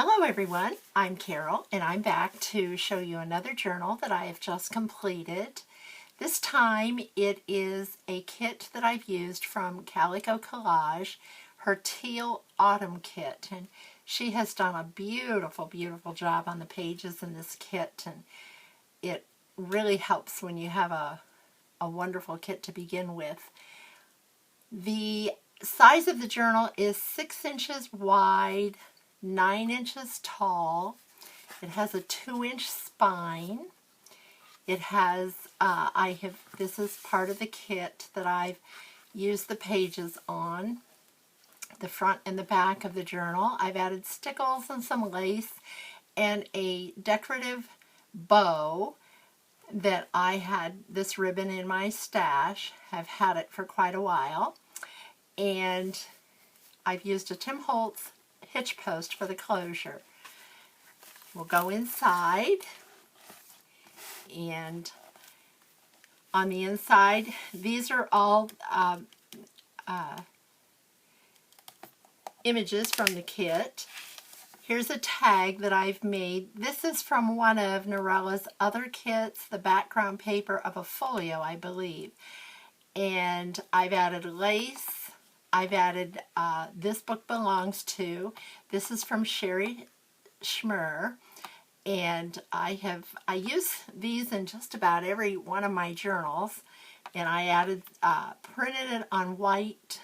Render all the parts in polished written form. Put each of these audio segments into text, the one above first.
Hello everyone, I'm Carol and I'm back to show you another journal that I have just completed. This time it is a kit that I've used from Calico Collage, her Teal Autumn kit, and she has done a beautiful job on the pages in this kit, and it really helps when you have a wonderful kit to begin with. The size of the journal is 6 inches wide, 9 inches tall. It has a 2-inch spine. It has, this is part of the kit that I've used the pages on, the front and the back of the journal. I've added stickles and some lace and a decorative bow that I had this ribbon in my stash. I've had it for quite a while. And I've used a Tim Holtz hitch post for the closure. We'll go inside, and on the inside, these are all images from the kit. Here's a tag that I've made. This is from one of Norella's other kits, the background paper of a folio, I believe. And I've added lace. I've added This Book Belongs To. This is from Sherry Schmer. And I use these in just about every one of my journals. And I added, printed it on white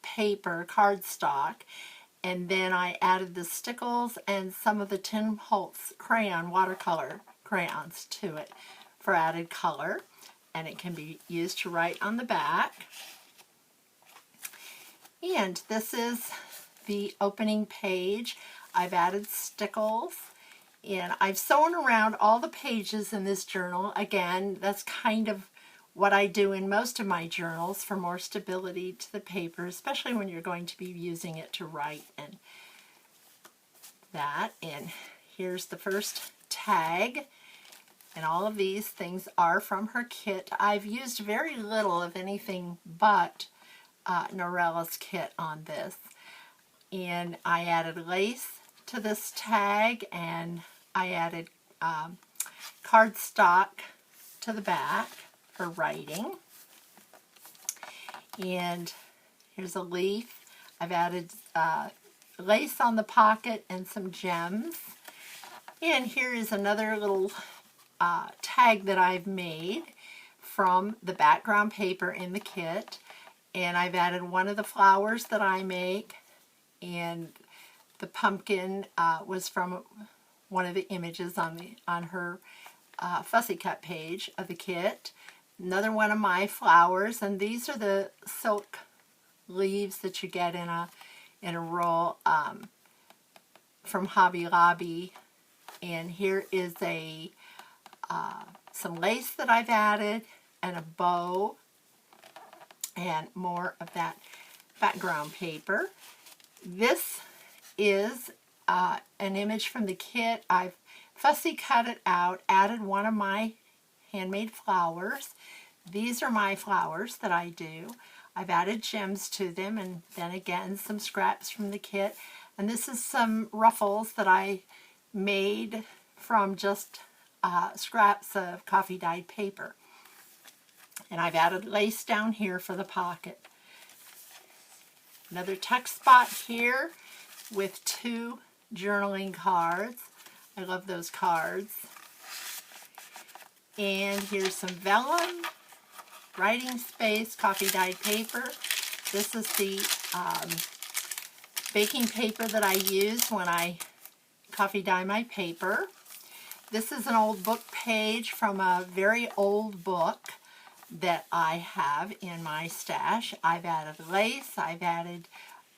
paper, cardstock. And then I added the stickles and some of the Tim Holtz watercolor crayons to it for added color. And it can be used to write on the back. And this is the opening page. I've added stickles, and I've sewn around all the pages in this journal. Again, that's kind of what I do in most of my journals for more stability to the paper, especially when you're going to be using it to write and that. And here's the first tag. And all of these things are from her kit. I've used very little of anything but Norella's kit on this. And I added lace to this tag, and I added cardstock to the back for writing. And here's a leaf. I've added lace on the pocket and some gems. And here is another little tag that I've made from the background paper in the kit, and I've added one of the flowers that I make, and the pumpkin was from one of the images on her fussy cut page of the kit. Another one of my flowers, and these are the silk leaves that you get in a roll from Hobby Lobby. And here is some lace that I've added, and a bow, and more of that background paper. This is an image from the kit. I've fussy cut it out, added one of my handmade flowers. These are my flowers that I do. I've added gems to them, and then again some scraps from the kit. And this is some ruffles that I made from just scraps of coffee dyed paper. And I've added lace down here for the pocket. Another tuck spot here with 2 journaling cards. I love those cards. And here's some vellum, writing space, coffee dyed paper. This is the baking paper that I use when I coffee dye my paper. This is an old book page from a very old book that I have in my stash. I've added lace. I've added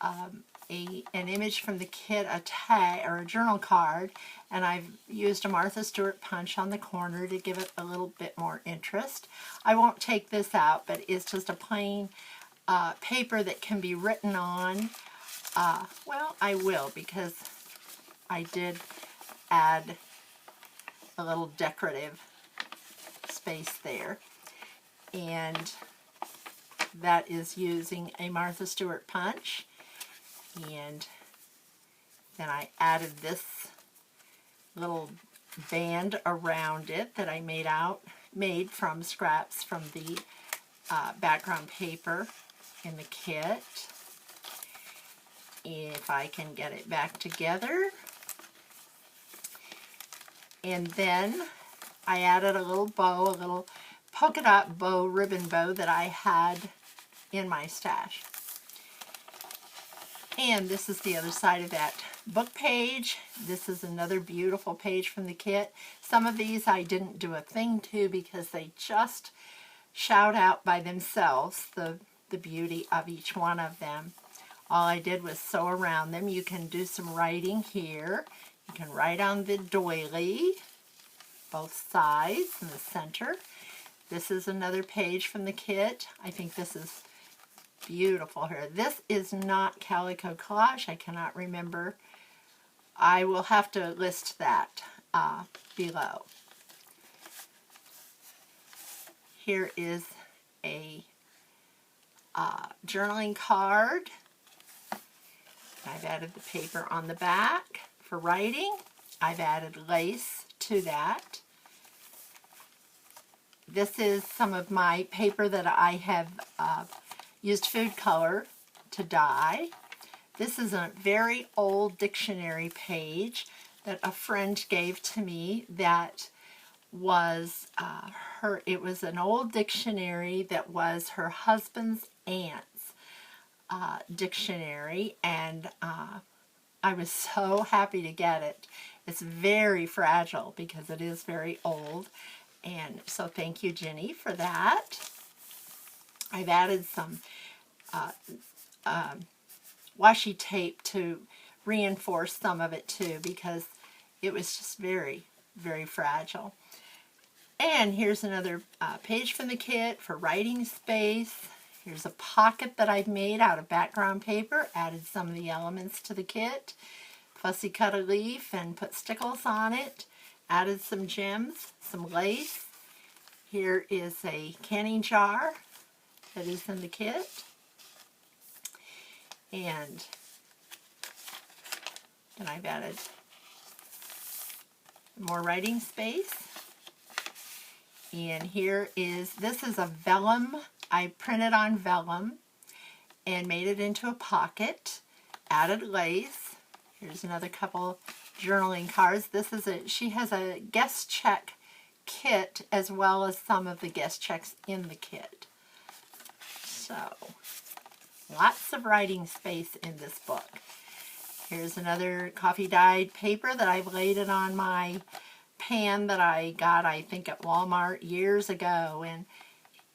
an image from the kit, a tag or a journal card, and I've used a Martha Stewart punch on the corner to give it a little bit more interest. I won't take this out, but it's just a plain paper that can be written on. Well, I will, because I did add a little decorative space there. And that is using a Martha Stewart punch. And Then I added this little band around it that I made from scraps from the background paper in the kit. If I can get it back together. And then I added a little bow, a little polka dot bow, ribbon bow that I had in my stash. And this is the other side of that book page. This is another beautiful page from the kit. Some of these I didn't do a thing to because they just shout out by themselves the beauty of each one of them. All I did was sew around them. You can do some writing here. You can write on the doily, both sides and the center. This is another page from the kit. I think this is beautiful here. This is not Calico Collage. I cannot remember. I will have to list that below. Here is a journaling card. I've added the paper on the back for writing. I've added lace to that. This is some of my paper that I have used food color to dye. This is a very old dictionary page that a friend gave to me that was it was an old dictionary that was her husband's aunt's dictionary, and I was so happy to get it. It's very fragile because it is very old, and so thank you, Jenny, for that. I've added some washi tape to reinforce some of it too because it was just very, very fragile. And here's another page from the kit for writing space. Here's a pocket that I've made out of background paper, added some of the elements to the kit. Fussy cut a leaf and put stickles on it. Added some gems, some lace. Here is a canning jar that is in the kit. And then I've added more writing space. And here this is a vellum. I printed on vellum and made it into a pocket. Added lace. Here's another couple journaling cards. She has a guest check kit as well as some of the guest checks in the kit. So, lots of writing space in this book. Here's another coffee dyed paper that I've laid it on my pan that I got, I think, at Walmart years ago, and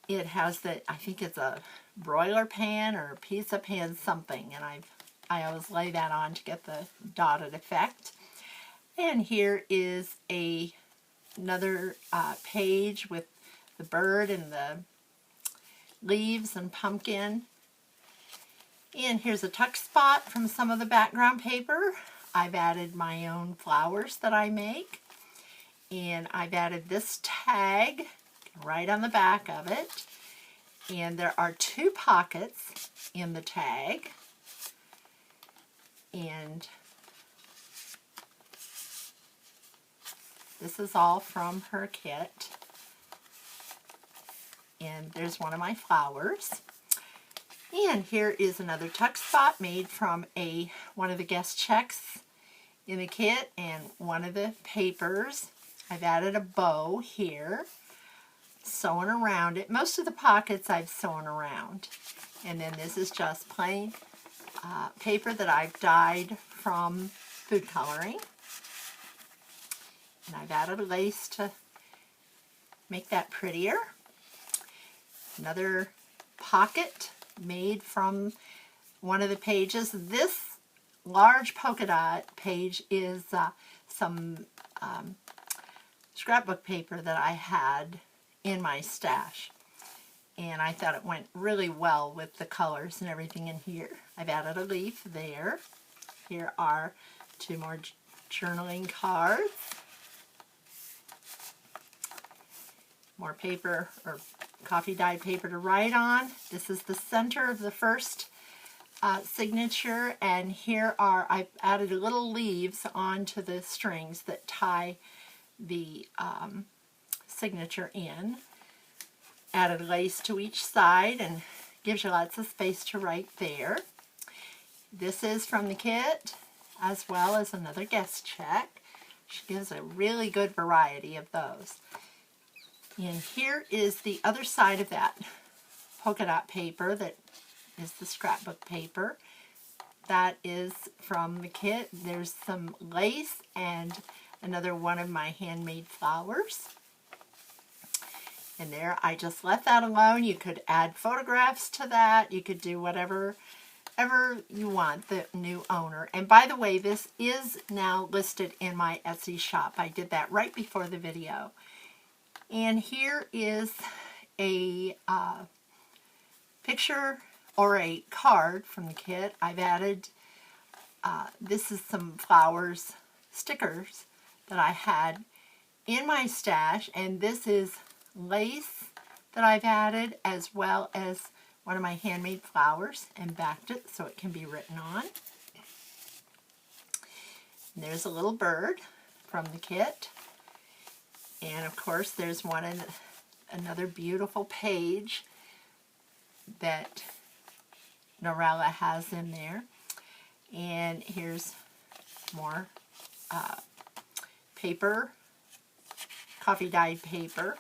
it has I think it's a broiler pan or a pizza pan something, and I always lay that on to get the dotted effect. And here is another page with the bird and the leaves and pumpkin. And here's a tuck spot from some of the background paper. I've added my own flowers that I make. And I've added this tag right on the back of it. And there are 2 pockets in the tag. And this is all from her kit. And there's one of my flowers. And here is another tuck spot made from one of the guest checks in the kit and one of the papers. I've added a bow here, sewn around it. Most of the pockets I've sewn around. And then this is just plain paper that I've dyed from food coloring. And I've added a lace to make that prettier. Another pocket made from one of the pages. This large polka dot page is some scrapbook paper that I had in my stash, and I thought it went really well with the colors and everything in here. I've added a leaf there. Here are 2 more journaling cards. More paper or coffee dyed paper to write on. This is the center of the first signature, and here are, I've added little leaves onto the strings that tie the signature in. Added lace to each side and gives you lots of space to write there. This is from the kit, as well as another guest check. She gives a really good variety of those. And here is the other side of that polka dot paper that is the scrapbook paper. That is from the kit. There's some lace and another one of my handmade flowers. And there, I just left that alone. You could add photographs to that. You could do whatever you want, the new owner. And by the way, this is now listed in my Etsy shop. I did that right before the video. And here is a picture or a card from the kit. I've added, this is some flowers, stickers that I had in my stash, and this is lace that I've added, as well as one of my handmade flowers, and backed it so it can be written on. And there's a little bird from the kit, and of course there's one in another beautiful page that Norella has in there. And here's more paper, coffee dyed paper.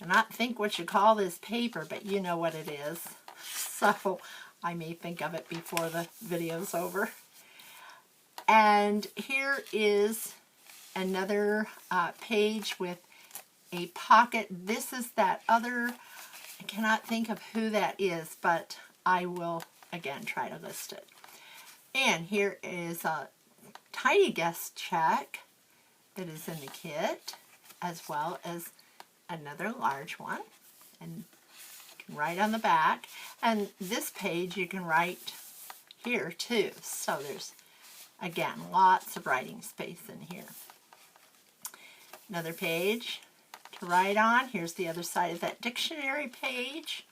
I not think what you call this paper, but you know what it is. So I may think of it before the video's over. And here is another page with a pocket. This is that other, I cannot think of who that is, but I will again try to list it. And here is a tiny guest check that is in the kit, as well as another large one. And you can write on the back. And this page you can write here too. So there's, again, lots of writing space in here. Another page to write on. Here's the other side of that dictionary page.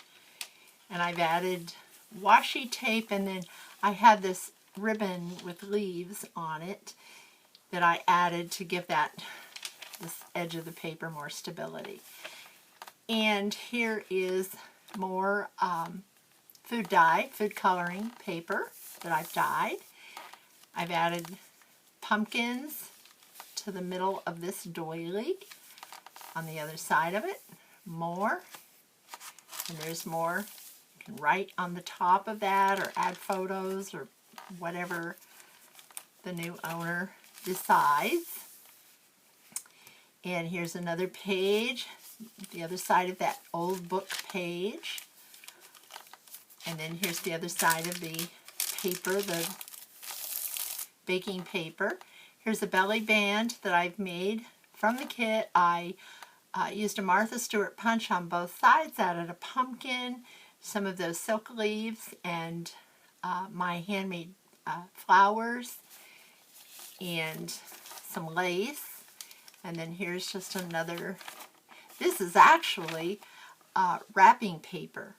And I've added washi tape, and then I had this ribbon with leaves on it that I added to give this edge of the paper more stability. And here is more food coloring paper that I've dyed. I've added pumpkins to the middle of this doily. On the other side of it, more. And there's more. You can write on the top of that or add photos or whatever the new owner decides. And here's another page, the other side of that old book page. And then here's the other side of the paper, the baking paper. Here's a belly band that I've made from the kit. I used a Martha Stewart punch on both sides, added a pumpkin, some of those silk leaves, and my handmade flowers, and some lace. And then here's just another, this is actually wrapping paper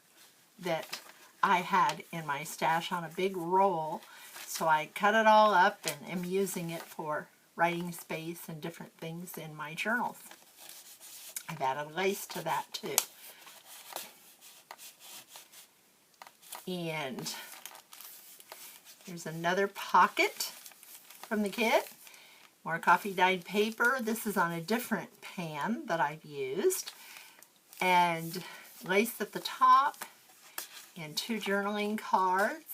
that I had in my stash on a big roll. So I cut it all up and am using it for writing space and different things in my journals. I've added lace to that too. And here's another pocket from the kit. More coffee dyed paper. This is on a different pan that I've used. And lace at the top. And 2 journaling cards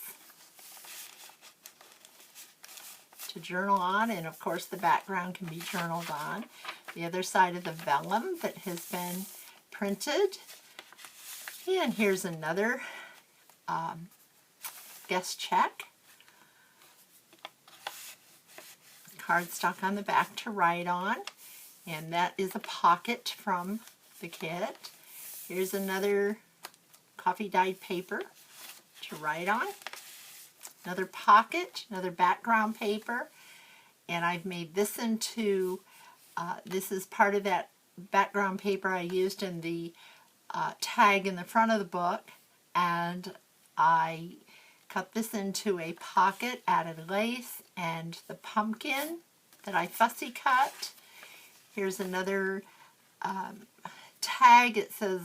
to journal on. And of course the background can be journaled on. The other side of the vellum that has been printed. And here's another guest check. Cardstock on the back to write on, and that is a pocket from the kit. Here's another coffee dyed paper to write on, another pocket, another background paper, and I've made this into, this is part of that background paper I used in the tag in the front of the book, and I cut this into a pocket, added lace and the pumpkin that I fussy cut. Here's another tag. It says,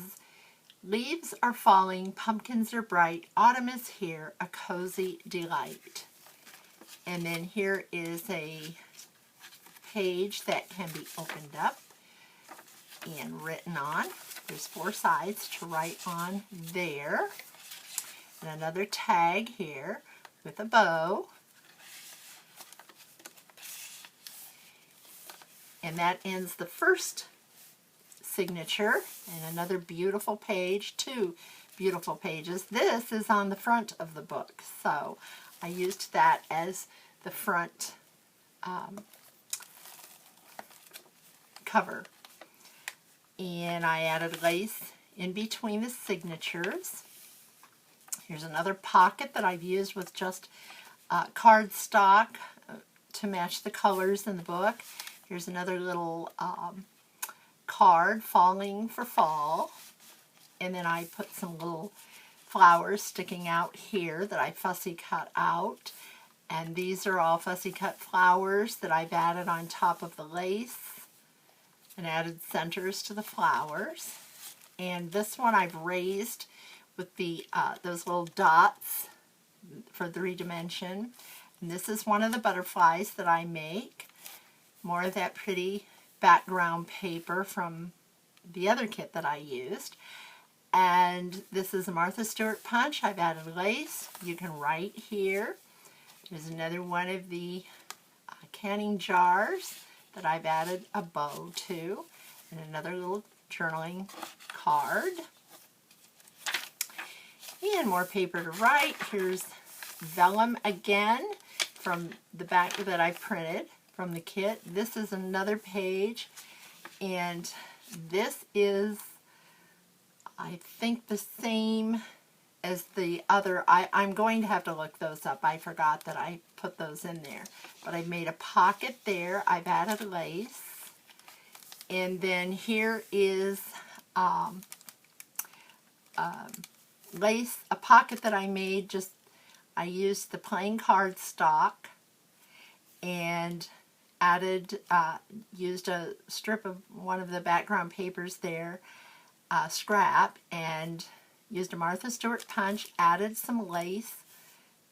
"Leaves are falling, pumpkins are bright, autumn is here, a cozy delight." And then here is a page that can be opened up and written on. There's 4 sides to write on there. And another tag here with a bow. And that ends the first signature. And another beautiful page, 2 beautiful pages. This is on the front of the book, so I used that as the front cover. And I added lace in between the signatures. Here's another pocket that I've used with just cardstock to match the colors in the book. Here's another little card, Falling for Fall. And then I put some little flowers sticking out here that I fussy cut out. And these are all fussy cut flowers that I've added on top of the lace and added centers to the flowers. And this one I've raised with the those little dots for 3-dimension. And this is one of the butterflies that I make. More of that pretty background paper from the other kit that I used. And this is a Martha Stewart punch. I've added lace. You can write here. There's another one of the canning jars that I've added a bow to. And another little journaling card. And more paper to write. Here's vellum again from the back that I printed from the kit. This is another page. And this is, I think, the same as the other. I'm going to have to look those up. I forgot that I put those in there. But I've made a pocket there. I've added lace. And then here is lace, a pocket that I made. Just I used the plain cardstock and added, used a strip of one of the background papers there, scrap, and used a Martha Stewart punch, added some lace,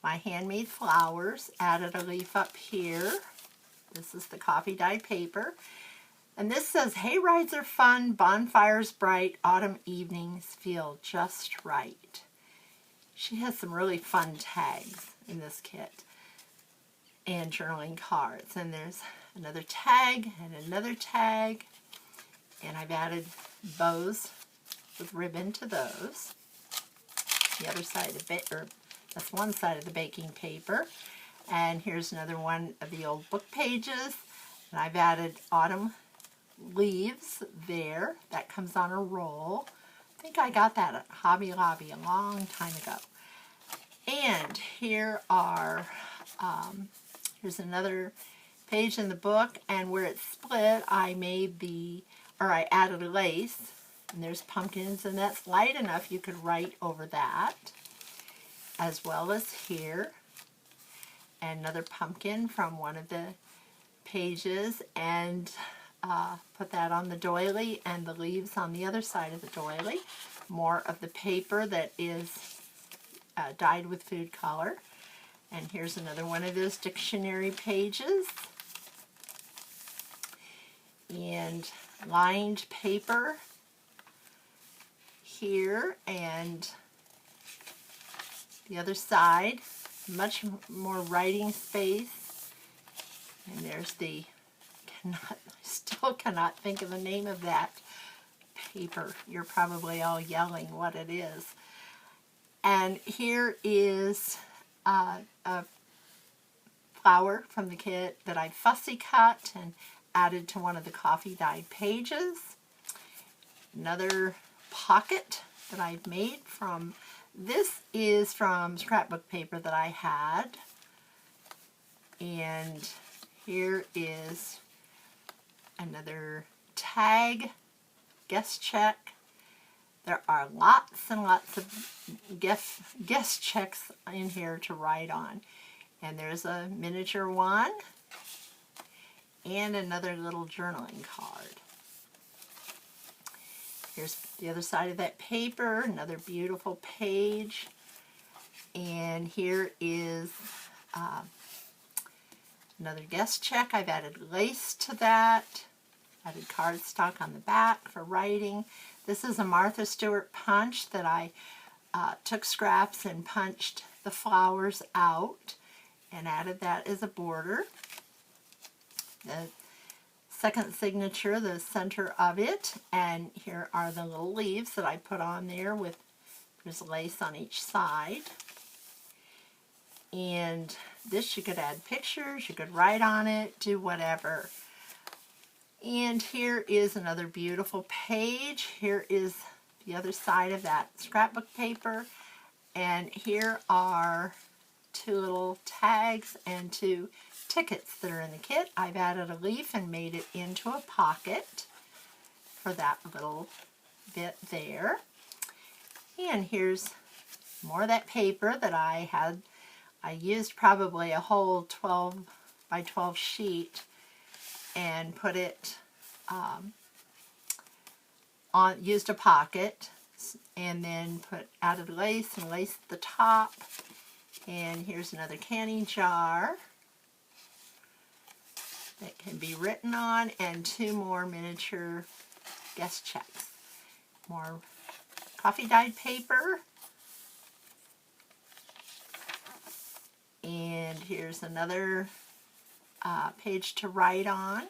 my handmade flowers, added a leaf up here. This is the coffee dyed paper. And this says, "Hay rides are fun, bonfires bright, autumn evenings feel just right." She has some really fun tags in this kit and journaling cards. And there's another tag and another tag. And I've added bows with ribbon to those. The other side of the that's one side of the baking paper. And here's another one of the old book pages. And I've added autumn leaves there. That comes on a roll. I think I got that at Hobby Lobby a long time ago. And here are, here's another page in the book, and where it's split, I added a lace, and there's pumpkins, and that's light enough you could write over that, as well as here, and another pumpkin from one of the pages, and put that on the doily, and the leaves on the other side of the doily. More of the paper that is dyed with food color. And here's another one of those dictionary pages. And lined paper here, and the other side, much more writing space. And there's the, I still cannot think of the name of that paper. You're probably all yelling what it is. And here is a flower from the kit that I fussy cut and added to one of the coffee dyed pages. Another pocket that I've made from, this is from scrapbook paper that I had. And here is another tag, guest check, There are lots and lots of guest checks in here to write on. And there's a miniature one and another little journaling card. Here's the other side of that paper, another beautiful page. And here is another guest check. I've added lace to that. Added cardstock on the back for writing. This is a Martha Stewart punch that I took scraps and punched the flowers out and added that as a border. The second signature, the center of it, and here are the little leaves that I put on there with, there's lace on each side. And this, you could add pictures, you could write on it, do whatever. And here is another beautiful page. Here is the other side of that scrapbook paper. And here are two little tags and two tickets that are in the kit. I've added a leaf and made it into a pocket for that little bit there. And here's more of that paper that I had. I used probably a whole 12 by 12 sheet and put it on, used a pocket, and then added lace and lace at the top. And here's another canning jar that can be written on, and two more miniature guest checks. More coffee dyed paper. And here's another page to write on.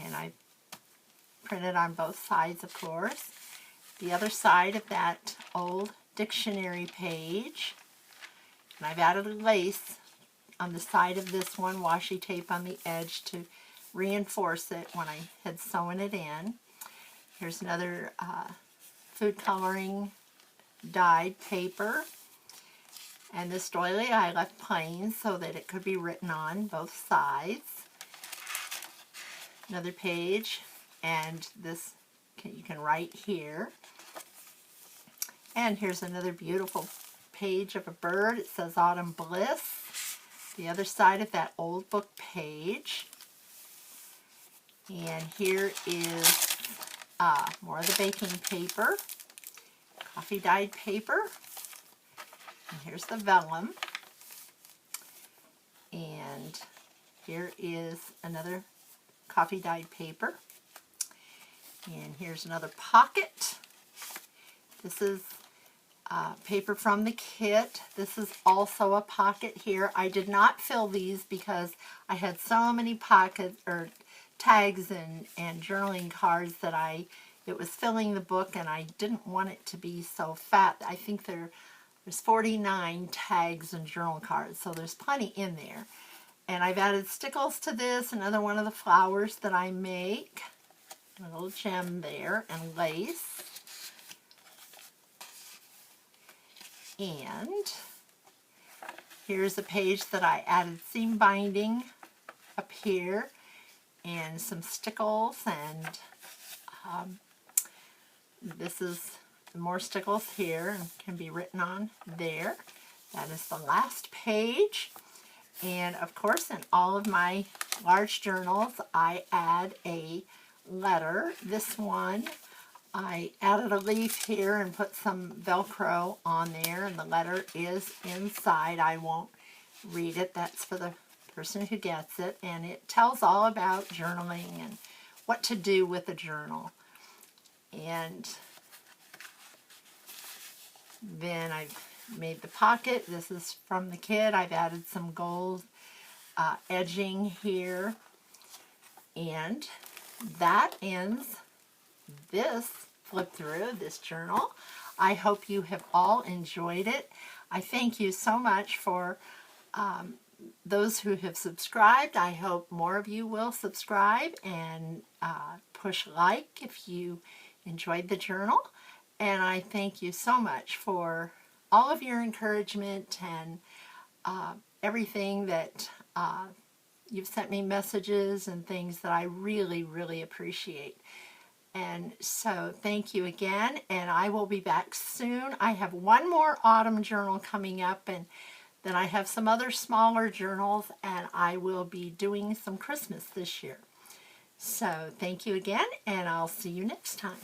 And I printed on both sides, of course. The other side of that old dictionary page. And I've added a lace on the side of this one, washi tape on the edge to reinforce it when I had sewn it in. Here's another food coloring dyed paper. And this doily I left plain so that it could be written on both sides. Another page, and this you can write here. And here's another beautiful page of a bird. It says Autumn Bliss. The other side of that old book page. And here is more of the baking paper, coffee dyed paper. And here's the vellum. And here is another coffee dyed paper. And here's another pocket. This is paper from the kit. This is also a pocket here. I did not fill these because I had so many pockets or tags and journaling cards that it was filling the book, and I didn't want it to be so fat. I think there's 49 tags and journal cards, so there's plenty in there. And I've added stickles to this, another one of the flowers that I make. A little gem there, and lace. And here's a page that I added seam binding up here, and some stickles, and this is more stickles here and can be written on there. That is the last page. And of course, in all of my large journals, I add a letter. This one, I added a leaf here and put some Velcro on there, and the letter is inside. I won't read it. That's for the person who gets it. And it tells all about journaling and what to do with a journal. And then I've made the pocket. This is from the kit. I've added some gold edging here. And that ends this flip through, this journal. I hope you have all enjoyed it. I thank you so much for those who have subscribed. I hope more of you will subscribe and push like if you enjoyed the journal. And I thank you so much for all of your encouragement and everything that you've sent me messages and things that I really, really appreciate. And so thank you again, and I will be back soon. I have one more autumn journal coming up, and then I have some other smaller journals, and I will be doing some Christmas this year. So thank you again, and I'll see you next time.